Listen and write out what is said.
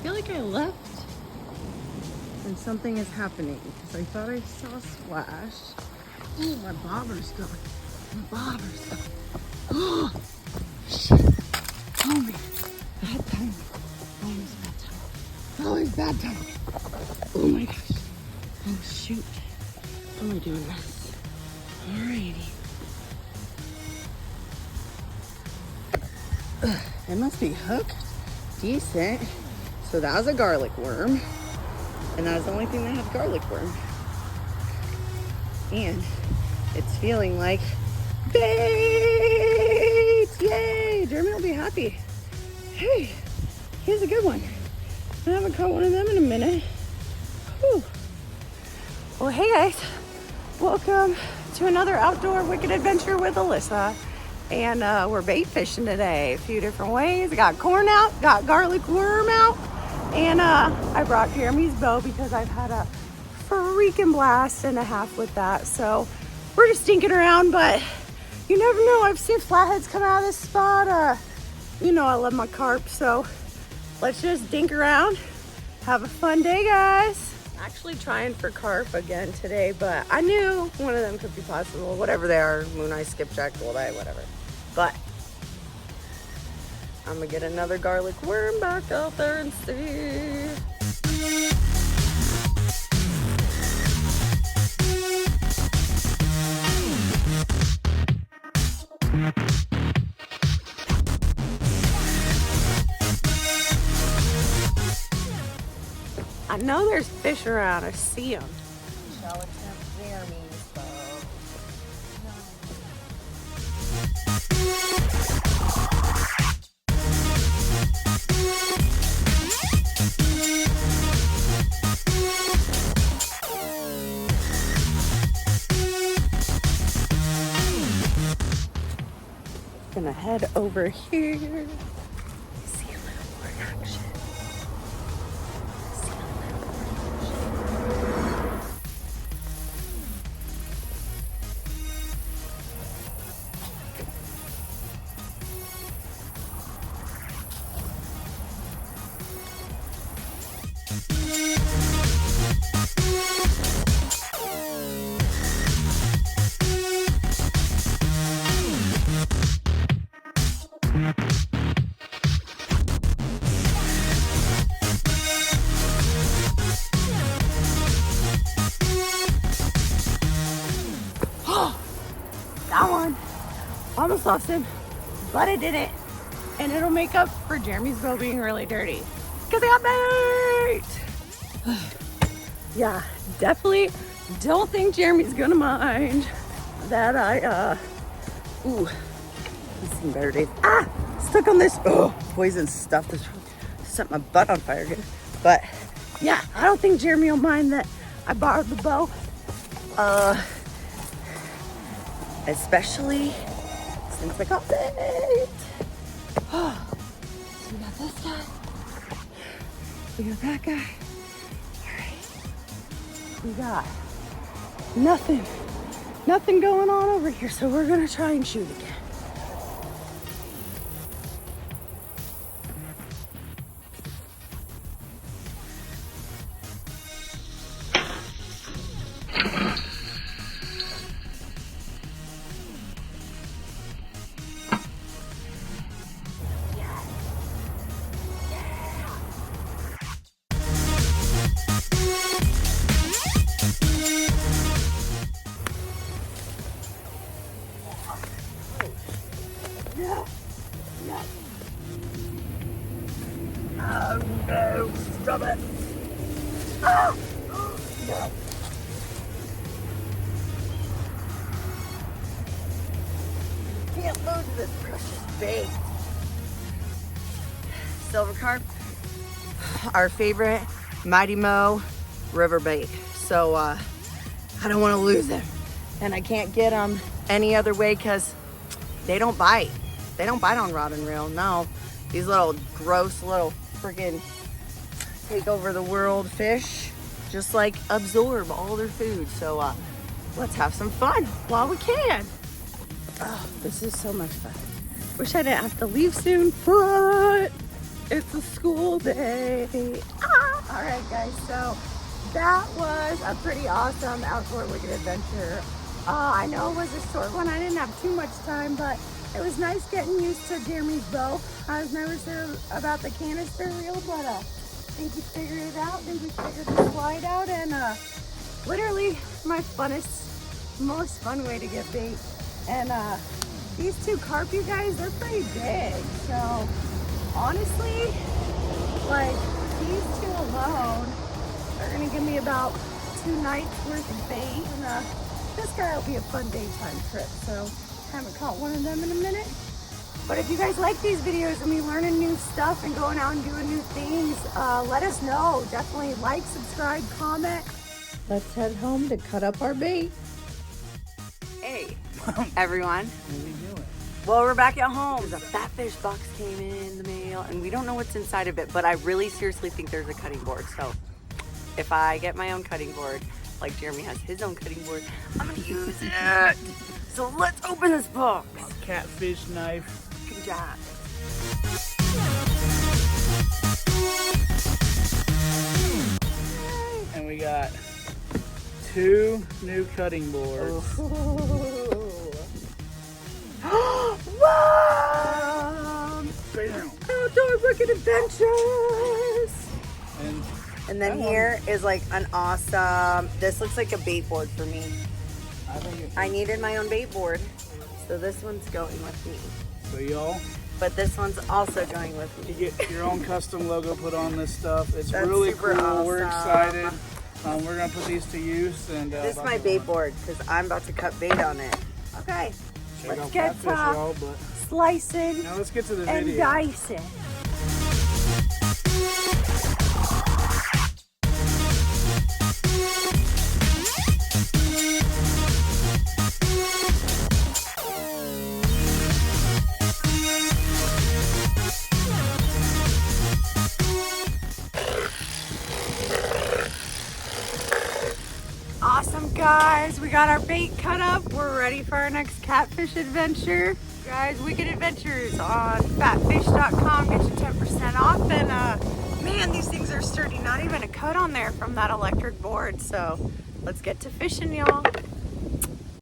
feel like I left and something is happening because I thought I saw a splash. Oh, my bobber's gone. My bobber's gone. Oh, shit. Oh, man. Bad time. Always bad time. Always bad time. Oh, my gosh. Oh, shoot. How am I doing this? Alrighty. It must be hooked decent. So that was a garlic worm. And that was the only thing that had garlic worm. And it's feeling like bait! Yay! Jeremy will be happy. Hey, here's a good one. I haven't caught one of them in a minute. Whew. Well, hey guys. Welcome to another outdoor wicked adventure with Alyssa. And we're bait fishing today. A few different ways. Got corn out, got garlic worm out. And I brought Jeremy's bow because I've had a freaking blast and a half with that. So we're just stinking around, but you never know. I've seen flatheads come out of this spot. You know I love my carp, so let's just dink around. Have a fun day, guys. Actually trying for carp again today, but I knew one of them could be possible. Whatever they are, moon eye, skipjack, goldeye, whatever. But I'm gonna get another garlic worm back out there and see. I know there's fish around. I see them. Shall attempt Jeremy's bow. Gonna head over here. See a little more action. That one almost lost him, but I did it, and it'll make up for Jeremy's bow being really dirty because I got bait. Yeah, definitely don't think Jeremy's gonna mind that I he's seen better days. Stuck on this poison stuff that's set my butt on fire again. But yeah, I don't think Jeremy will mind that I borrowed the bow. Especially since I got bait. So we got this guy. We got that guy. All right. We got nothing going on over here. So we're gonna try and shoot again. Oh no, stop it! Ah! No. Can't lose this precious bait. Silver carp, our favorite Mighty Mo river bait. So I don't want to lose them, and I can't get them any other way because they don't bite. They don't bite on rod and reel. No, these little gross little freaking take over the world fish just like absorb all their food. So let's have some fun while we can. Oh, this is so much fun. Wish I didn't have to leave soon, but It's a school day. Ah! All right, guys, so that was a pretty awesome outdoor wicked adventure. I know it was a short one. I didn't have too much time, but it was nice getting used to Jeremy's bow. I was nervous about the canister reel, but I think we figured it out. I think we figured the slide out, and literally my most fun way to get bait. And these two carp, you guys, they're pretty big. So honestly, like these two alone are gonna give me about 2 nights worth of bait, and this guy will be a fun daytime trip. So haven't caught one of them in a minute. But if you guys like these videos and me learning new stuff and going out and doing new things, let us know. Definitely like, subscribe, comment. Let's head home to cut up our bait. Hey, everyone. What are we doing? Well, we're back at home. The fat fish box came in the mail, and we don't know what's inside of it, but I really seriously think there's a cutting board. So if I get my own cutting board, like Jeremy has his own cutting board, I'm gonna use it. So let's open this box. Catfish knife. Good job. And we got 2 new cutting boards. Wow! Outdoor wicked adventures. And then here is like an awesome, this looks like a bait board for me. I needed my own bait board. So this one's going with me. So y'all, but this one's also going with me. you get your own custom logo put on this stuff. It's That's really super cool. awesome. We're excited. We're gonna put these to use. And this is my bait board because I'm about to cut bait on it. Okay, let's get slicing now let's get to the and video. dicing. Awesome, guys, we got our bait cut up. We're ready for our next catfish adventure. Guys, wicked adventures on fatfish.com. Get you 10% off. And man, these things are sturdy. Not even a cut on there from that electric board. So let's get to fishing, y'all.